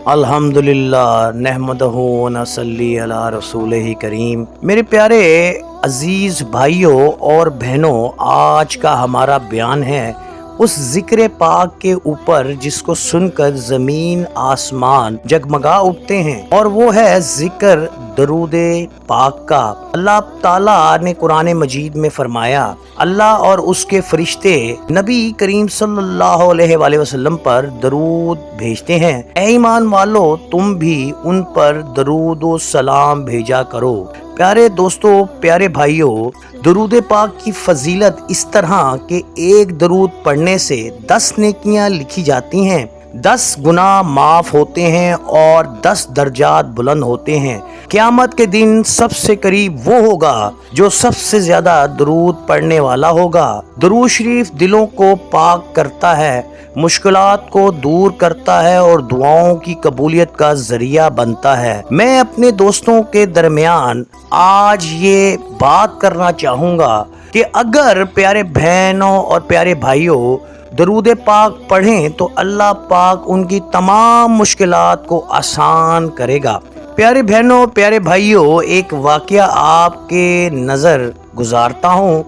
الحمدللہ نحمدہ و نصلی علی رسولہ کریم۔ میرے پیارے عزیز بھائیوں اور بہنوں، آج کا ہمارا بیان ہے اس ذکر پاک کے اوپر جس کو سن کر زمین آسمان جگمگا اٹھتے ہیں، اور وہ ہے ذکر درود پاک کا۔ اللہ تعالیٰ نے قرآن مجید میں فرمایا، اللہ اور اس کے فرشتے نبی کریم صلی اللہ علیہ وآلہ وسلم پر درود بھیجتے ہیں۔ اے ایمان والو، تم بھی ان پر درود و سلام بھیجا کرو۔ پیارے دوستو، پیارے بھائیوں، درود پاک کی فضیلت اس طرح کہ ایک درود پڑھنے سے 10 نیکیاں لکھی جاتی ہیں، 10 گناہ معاف ہوتے ہیں اور 10 درجات بلند ہوتے ہیں۔ قیامت کے دن سب سے قریب وہ ہوگا جو سب سے زیادہ درود پڑھنے والا ہوگا۔ درود شریف دلوں کو پاک کرتا ہے، مشکلات کو دور کرتا ہے اور دعاؤں کی قبولیت کا ذریعہ بنتا ہے۔ میں اپنے دوستوں کے درمیان آج یہ بات کرنا چاہوں گا کہ اگر پیارے بہنوں اور پیارے بھائیوں درود پاک پڑھیں تو اللہ پاک ان کی تمام مشکلات کو آسان کرے گا۔ پیارے بہنوں، پیارے بھائیوں، ایک واقعہ آپ کے نظر گزارتا ہوں۔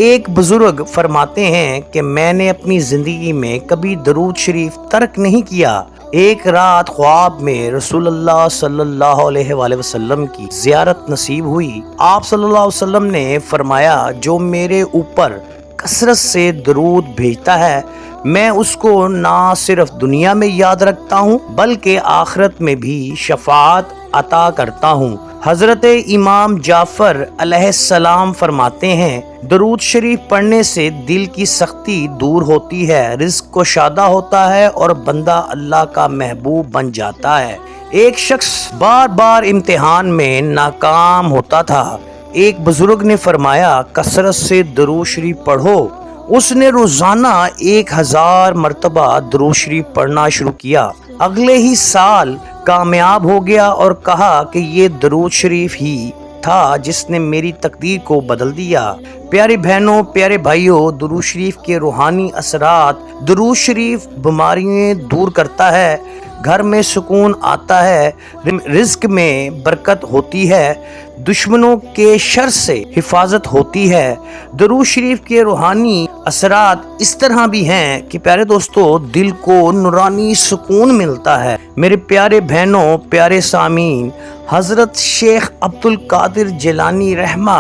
ایک بزرگ فرماتے ہیں کہ میں نے اپنی زندگی میں کبھی درود شریف ترک نہیں کیا۔ ایک رات خواب میں رسول اللہ صلی اللہ علیہ وآلہ وسلم کی زیارت نصیب ہوئی۔ آپ صلی اللہ علیہ وسلم نے فرمایا، جو میرے اوپر کثرت سے درود بھیجتا ہے میں اس کو نہ صرف دنیا میں یاد رکھتا ہوں بلکہ آخرت میں بھی شفاعت عطا کرتا ہوں۔ حضرت امام جعفر علیہ السلام فرماتے ہیں، درود شریف پڑھنے سے دل کی سختی دور ہوتی ہے، رزق کشادہ ہوتا ہے اور بندہ اللہ کا محبوب بن جاتا ہے۔ ایک شخص بار بار امتحان میں ناکام ہوتا تھا۔ ایک بزرگ نے فرمایا، کثرت سے درود شریف پڑھو۔ اس نے روزانہ 1000 مرتبہ درود شریف پڑھنا شروع کیا۔ اگلے ہی سال کامیاب ہو گیا اور کہا کہ یہ درود شریف ہی تھا جس نے میری تقدیر کو بدل دیا۔ پیاری بہنوں، پیارے بھائیوں، درود شریف کے روحانی اثرات۔ درود شریف بیماریاں دور کرتا ہے، گھر میں سکون آتا ہے، رزق میں برکت ہوتی ہے، دشمنوں کے شر سے حفاظت ہوتی ہے۔ درود شریف کے روحانی اثرات اس طرح بھی ہیں کہ پیارے دوستو، دل کو نورانی سکون ملتا ہے۔ میرے پیارے بہنوں، پیارے سامعین، حضرت شیخ عبد القادر جیلانی رحمہ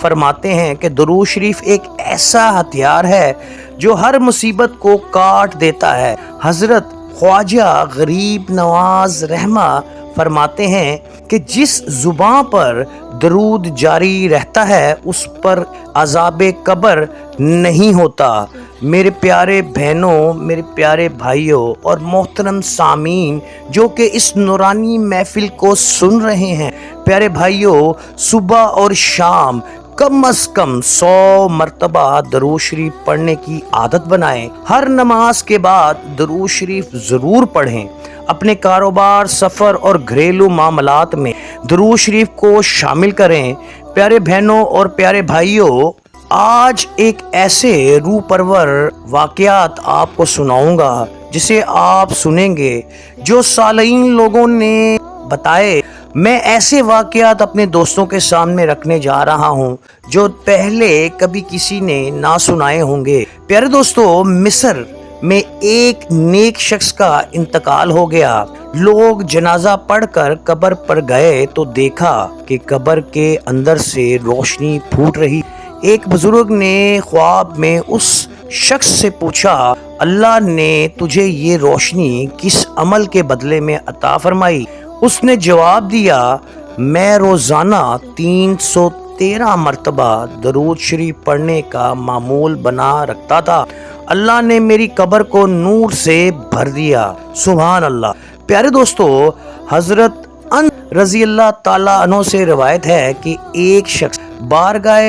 فرماتے ہیں کہ درود شریف ایک ایسا ہتھیار ہے جو ہر مصیبت کو کاٹ دیتا ہے۔ حضرت خواجہ غریب نواز رحمہ فرماتے ہیں کہ جس زبان پر درود جاری رہتا ہے اس پر عذاب قبر نہیں ہوتا۔ میرے پیارے بہنوں، میرے پیارے بھائیوں اور محترم سامعین جو کہ اس نورانی محفل کو سن رہے ہیں، پیارے بھائیوں، صبح اور شام کم از کم 100 مرتبہ درود شریف پڑھنے کی عادت بنائیں۔ ہر نماز کے بعد درود شریف ضرور پڑھیں۔ اپنے کاروبار، سفر اور گھریلو معاملات میں درود شریف کو شامل کریں۔ پیارے بہنوں اور پیارے بھائیوں، آج ایک ایسے روح پرور واقعات آپ کو سناؤں گا جسے آپ سنیں گے جو صالحین لوگوں نے بتائے۔ میں ایسے واقعات اپنے دوستوں کے سامنے رکھنے جا رہا ہوں جو پہلے کبھی کسی نے نہ سنائے ہوں گے۔ پیارے دوستو، مصر میں ایک نیک شخص کا انتقال ہو گیا۔ لوگ جنازہ پڑھ کر قبر پر گئے تو دیکھا کہ قبر کے اندر سے روشنی پھوٹ رہی۔ ایک بزرگ نے خواب میں اس شخص سے پوچھا، اللہ نے تجھے یہ روشنی کس عمل کے بدلے میں عطا فرمائی؟ اس نے جواب دیا، میں روزانہ 313 مرتبہ درود شریف پڑھنے کا معمول بنا رکھتا تھا، اللہ نے میری قبر کو نور سے بھر دیا۔ سبحان اللہ۔ پیارے دوستو، حضرت رضی اللہ تعالیٰ عنہ سے روایت ہے کہ ایک شخص بارگاہ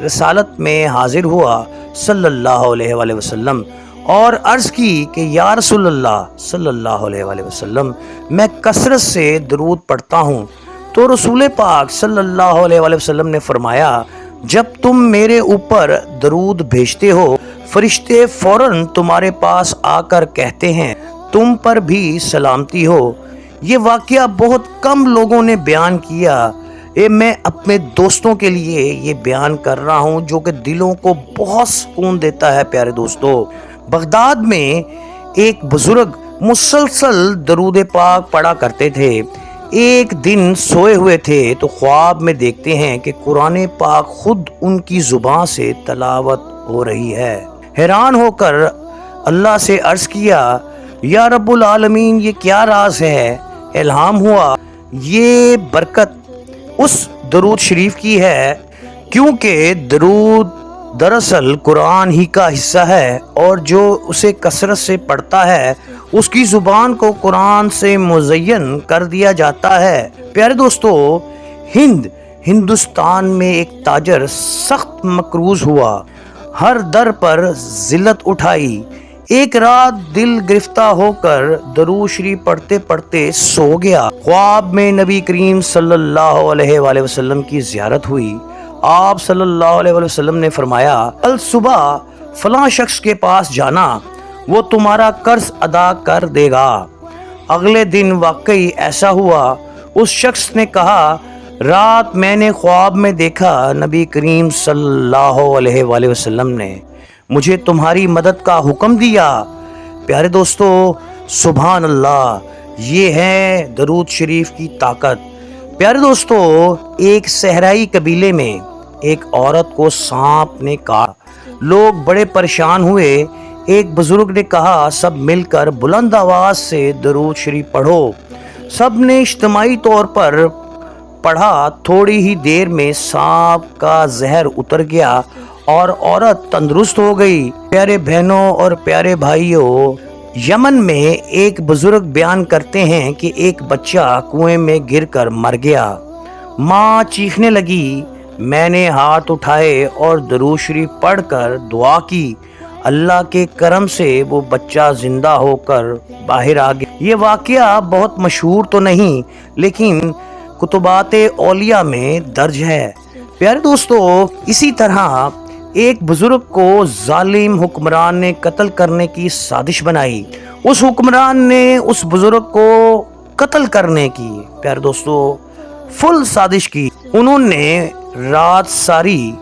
رسالت میں حاضر ہوا صلی اللہ علیہ وآلہ وسلم اور عرض کی کہ یا رسول اللہ صلی اللہ علیہ وآلہ وسلم، میں کثرت سے درود پڑھتا ہوں۔ تو رسول پاک صلی اللہ علیہ وآلہ وسلم نے فرمایا، جب تم میرے اوپر درود بھیجتے ہو فرشتے فوراً تمہارے پاس آ کر کہتے ہیں تم پر بھی سلامتی ہو۔ یہ واقعہ بہت کم لوگوں نے بیان کیا، میں اپنے دوستوں کے لیے یہ بیان کر رہا ہوں جو کہ دلوں کو بہت سکون دیتا ہے۔ پیارے دوستو، بغداد میں ایک بزرگ مسلسل درود پاک پڑھا کرتے تھے۔ ایک دن سوئے ہوئے تھے تو خواب میں دیکھتے ہیں کہ قرآن پاک خود ان کی زبان سے تلاوت ہو رہی ہے۔ حیران ہو کر اللہ سے عرض کیا، یا رب العالمین، یہ کیا راز ہے؟ الہام ہوا یہ برکت اس درود شریف کی ہے، کیونکہ درود دراصل قرآن ہی کا حصہ ہے اور جو اسے کثرت سے پڑھتا ہے اس کی زبان کو قرآن سے مزین کر دیا جاتا ہے۔ پیارے دوستو، ہندوستان میں ایک تاجر سخت مقروض ہوا، ہر در پر ذلت اٹھائی۔ ایک رات دل گرفتہ ہو کر درود شریف پڑھتے پڑھتے سو گیا۔ خواب میں نبی کریم صلی اللہ علیہ وآلہ وسلم کی زیارت ہوئی۔ آپ صلی اللہ علیہ وآلہ وسلم نے فرمایا، کل صبح فلاں شخص کے پاس جانا، وہ تمہارا قرض ادا کر دے گا۔ اگلے دن واقعی ایسا ہوا۔ اس شخص نے کہا، رات میں نے خواب میں دیکھا نبی کریم صلی اللہ علیہ وآلہ وسلم نے مجھے تمہاری مدد کا حکم دیا۔ پیارے دوستو، سبحان اللہ، یہ ہے درود شریف کی طاقت۔ پیارے دوستو، ایک صحرائی قبیلے میں ایک عورت کو سانپ نے کاٹا۔ لوگ بڑے پریشان ہوئے۔ ایک بزرگ نے کہا، سب مل کر بلند آواز سے درود شریف پڑھو۔ سب نے اجتماعی طور پر پڑھا۔ تھوڑی ہی دیر میں سانپ کا زہر اتر گیا اور عورت تندرست ہو گئی۔ پیارے بہنوں اور پیارے بھائیوں، یمن میں ایک بزرگ بیان کرتے ہیں کہ ایک بچہ کنویں میں گر کر مر گیا۔ ماں چیخنے لگی۔ میں نے ہاتھ اٹھائے اور درود شریف پڑھ کر دعا کی۔ اللہ کے کرم سے وہ بچہ زندہ ہو کر باہر آ گیا۔ یہ واقعہ بہت مشہور تو نہیں، لیکن کتبات اولیاء میں درج ہے۔ پیارے دوستو، اسی طرح ایک بزرگ کو ظالم حکمران نے قتل کرنے کی سازش بنائی۔ اس حکمران نے اس بزرگ کو قتل کرنے کی، پیارے دوستو، فل سازش کی۔ انہوں نے رات ساری،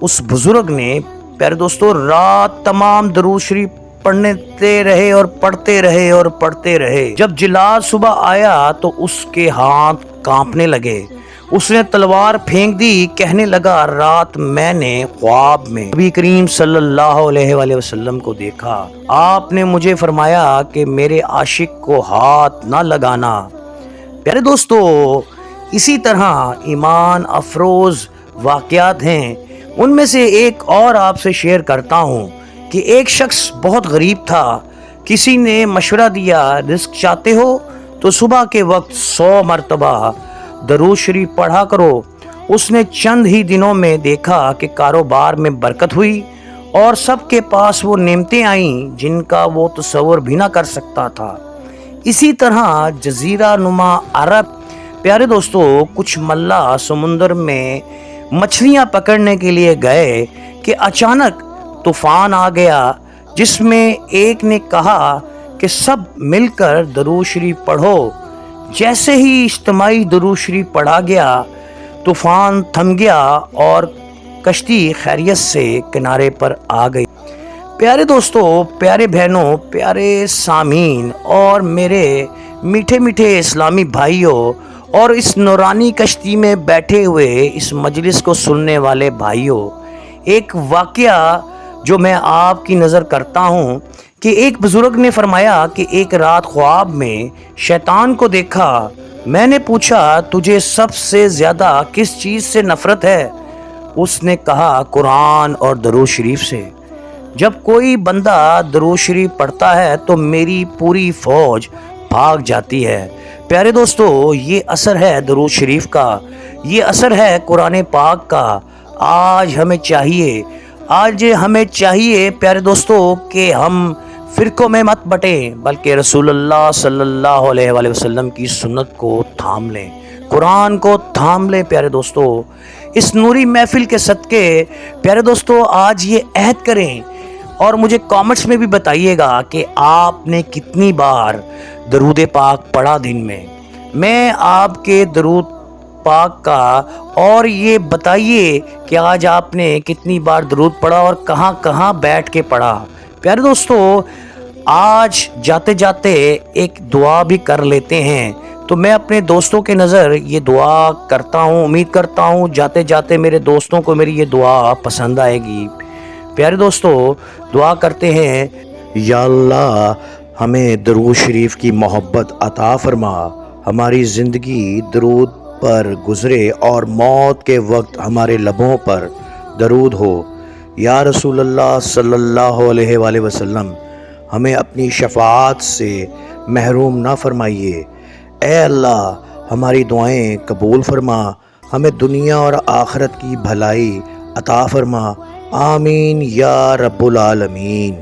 اس بزرگ نے، پیارے دوستو، رات تمام درود شریف پڑھتے رہے اور پڑھتے رہے اور پڑھتے رہے۔ جب جلاد صبح آیا تو اس کے ہاتھ کانپنے لگے۔ اس نے تلوار پھینک دی، کہنے لگا، رات میں نے خواب میں نبی کریم صلی اللہ علیہ وآلہ وسلم کو دیکھا۔ آپ نے مجھے فرمایا کہ میرے عاشق کو ہاتھ نہ لگانا۔ پیارے دوستو، اسی طرح ایمان افروز واقعات ہیں۔ ان میں سے ایک اور آپ سے شیئر کرتا ہوں کہ ایک شخص بہت غریب تھا۔ کسی نے مشورہ دیا، رزق چاہتے ہو تو صبح کے وقت 100 مرتبہ درود شریف پڑھا کرو۔ اس نے چند ہی دنوں میں دیکھا کہ کاروبار میں برکت ہوئی اور سب کے پاس وہ نعمتیں آئیں جن کا وہ تصور بھی نہ کر سکتا تھا۔ اسی طرح جزیرہ نما عرب، پیارے دوستو، کچھ ملاح سمندر میں مچھلیاں پکڑنے کے لیے گئے کہ اچانک طوفان آ گیا، جس میں ایک نے کہا کہ سب مل کر درود شریف پڑھو۔ جیسے ہی اجتماعی درود شریف پڑھا گیا، طوفان تھم گیا اور کشتی خیریت سے کنارے پر آ گئی۔ پیارے دوستو، پیارے بہنوں، پیارے سامعین اور میرے میٹھے میٹھے اسلامی بھائیوں اور اس نورانی کشتی میں بیٹھے ہوئے اس مجلس کو سننے والے بھائیوں، ایک واقعہ جو میں آپ کی نظر کرتا ہوں کہ ایک بزرگ نے فرمایا کہ ایک رات خواب میں شیطان کو دیکھا۔ میں نے پوچھا، تجھے سب سے زیادہ کس چیز سے نفرت ہے؟ اس نے کہا، قرآن اور درود شریف سے۔ جب کوئی بندہ درود شریف پڑھتا ہے تو میری پوری فوج بھاگ جاتی ہے۔ پیارے دوستو، یہ اثر ہے درود شریف کا، یہ اثر ہے قرآن پاک کا۔ آج ہمیں چاہیے پیارے دوستو کہ ہم فرقوں میں مت بٹیں، بلکہ رسول اللہ صلی اللہ علیہ وآلہ وسلم کی سنت کو تھام لیں، قرآن کو تھام لیں۔ پیارے دوستو، اس نوری محفل کے صدقے پیارے دوستو آج یہ عہد کریں اور مجھے کامنٹس میں بھی بتائیے گا کہ آپ نے کتنی بار درود پاک پڑھا دن میں آپ کے درود پاک کا اور یہ بتائیے کہ آج آپ نے کتنی بار درود پڑھا اور کہاں کہاں بیٹھ کے پڑھا۔ پیارے دوستو آج جاتے جاتے ایک دعا بھی کر لیتے ہیں، تو میں اپنے دوستوں کے نظر یہ دعا کرتا ہوں، امید کرتا ہوں جاتے جاتے میرے دوستوں کو میری یہ دعا پسند آئے گی۔ پیارے دوستو دعا کرتے ہیں، یا اللہ ہمیں درود شریف کی محبت عطا فرما، ہماری زندگی درود پر گزرے اور موت کے وقت ہمارے لبوں پر درود ہو۔ یا رسول اللہ صلی اللہ علیہ وآلہ وسلم ہمیں اپنی شفاعت سے محروم نہ فرمائیے۔ اے اللہ ہماری دعائیں قبول فرما، ہمیں دنیا اور آخرت کی بھلائی عطا فرما، آمین یا رب العالمین۔